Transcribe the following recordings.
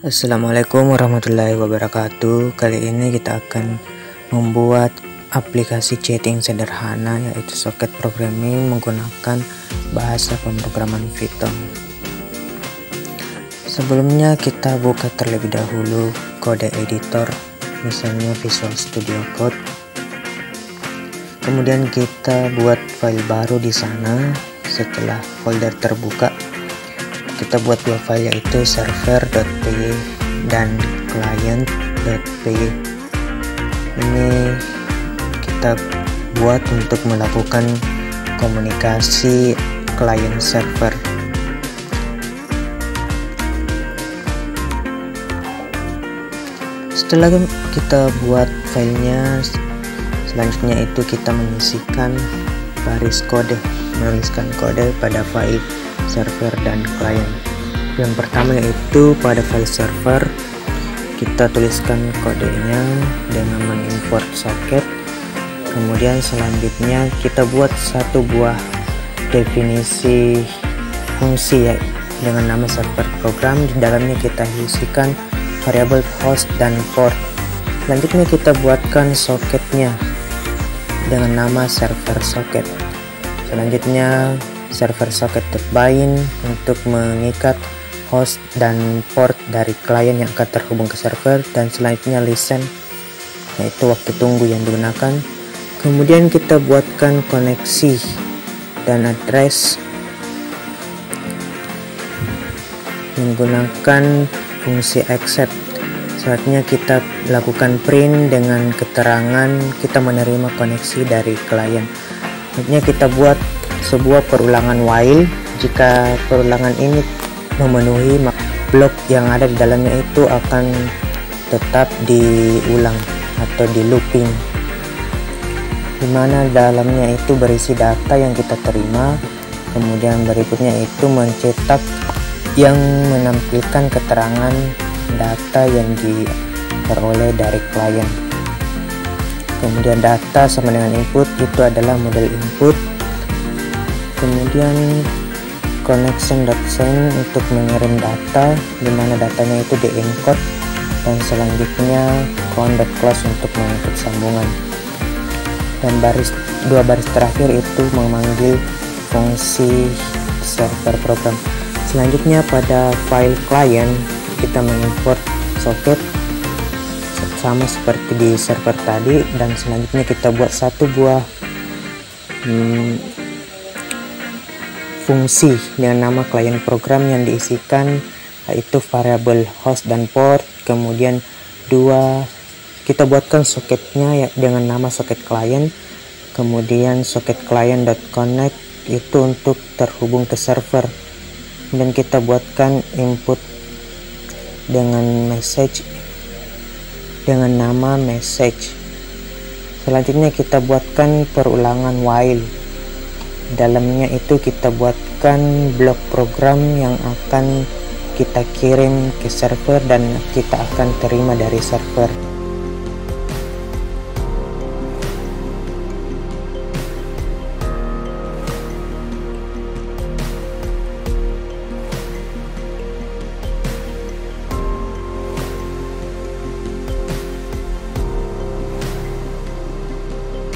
Assalamualaikum warahmatullahi wabarakatuh. Kali ini kita akan membuat aplikasi chatting sederhana, yaitu socket programming menggunakan bahasa pemrograman Python. Sebelumnya kita buka terlebih dahulu kode editor, misalnya Visual Studio Code. Kemudian kita buat file baru di sana. Setelah folder terbuka, kita buat dua file, yaitu server.py dan client.py. Ini kita buat untuk melakukan komunikasi client server. Setelah kita buat filenya, selanjutnya itu kita mengisikan baris kode, menuliskan kode pada file server dan client. Yang pertama yaitu pada file server, kita tuliskan kodenya dengan mengimport socket. Kemudian selanjutnya kita buat satu buah definisi fungsi, ya, dengan nama server program. Di dalamnya kita isikan variabel host dan port. Selanjutnya kita buatkan socketnya dengan nama server socket. Selanjutnya server socket.bind untuk mengikat host dan port dari klien yang akan terhubung ke server, dan selanjutnya listen, yaitu waktu tunggu yang digunakan. Kemudian kita buatkan koneksi dan address menggunakan fungsi accept. Selanjutnya kita lakukan print dengan keterangan kita menerima koneksi dari klien. Selanjutnya kita buat sebuah perulangan while. Jika perulangan ini memenuhi, blok yang ada di dalamnya itu akan tetap diulang atau di looping, dimana dalamnya itu berisi data yang kita terima. Kemudian berikutnya itu mencetak yang menampilkan keterangan data yang diperoleh dari klien. Kemudian data sama dengan input, itu adalah model input. Kemudian connection.send untuk mengirim data, dimana datanya itu di encode, dan selanjutnya count.close untuk menutup sambungan. Dan dua baris terakhir itu memanggil fungsi server program. Selanjutnya pada file client kita mengimport socket sama seperti di server tadi, dan selanjutnya kita buat satu buah fungsi dengan nama client program yang diisikan yaitu variabel host dan port. Kemudian kita buatkan socketnya, ya, dengan nama socket client. Kemudian socket client.connect itu untuk terhubung ke server. Dan kita buatkan input dengan message dengan nama message. Selanjutnya kita buatkan perulangan while. Dalamnya itu kita buatkan blok program yang akan kita kirim ke server dan kita akan terima dari server.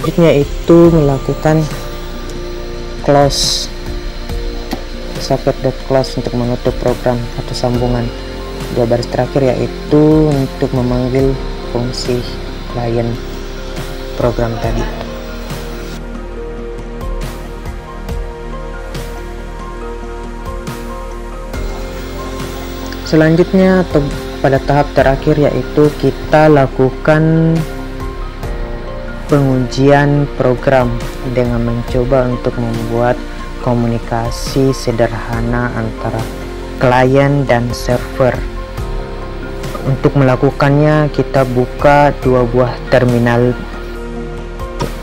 Selanjutnya itu melakukan close, socket.close untuk menutup program atau sambungan. Dua baris terakhir yaitu untuk memanggil fungsi client program tadi. Selanjutnya atau pada tahap terakhir yaitu kita lakukan pengujian program dengan mencoba untuk membuat komunikasi sederhana antara klien dan server. Untuk melakukannya kita buka dua buah terminal,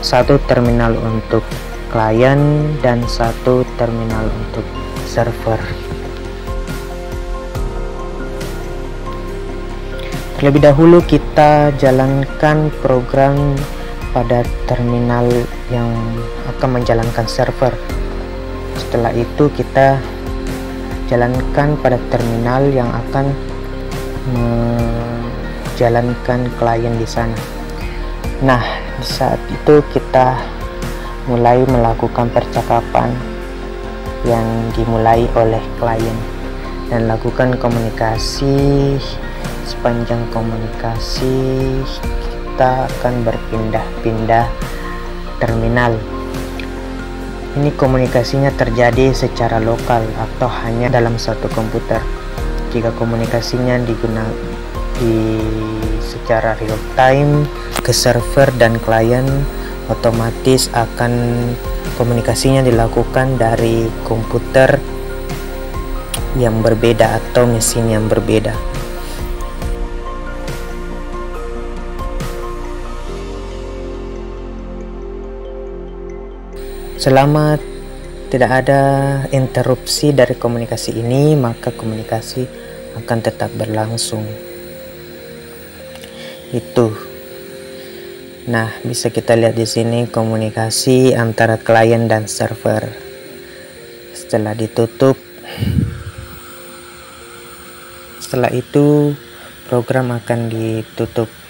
satu terminal untuk klien dan satu terminal untuk server. Terlebih dahulu kita jalankan program pada terminal yang akan menjalankan server. Setelah itu kita jalankan pada terminal yang akan jalankan klien di sana. Nah, di saat itu kita mulai melakukan percakapan yang dimulai oleh klien dan lakukan komunikasi. Sepanjang komunikasi kita akan berpindah-pindah terminal. Ini komunikasinya terjadi secara lokal atau hanya dalam satu komputer. Jika komunikasinya secara real time ke server dan klien, otomatis akan komunikasinya dilakukan dari komputer yang berbeda atau mesin yang berbeda. Selama tidak ada interupsi dari komunikasi ini, maka komunikasi akan tetap berlangsung. Itu. Nah, bisa kita lihat di sini komunikasi antara klien dan server. Setelah ditutup, setelah itu program akan ditutup.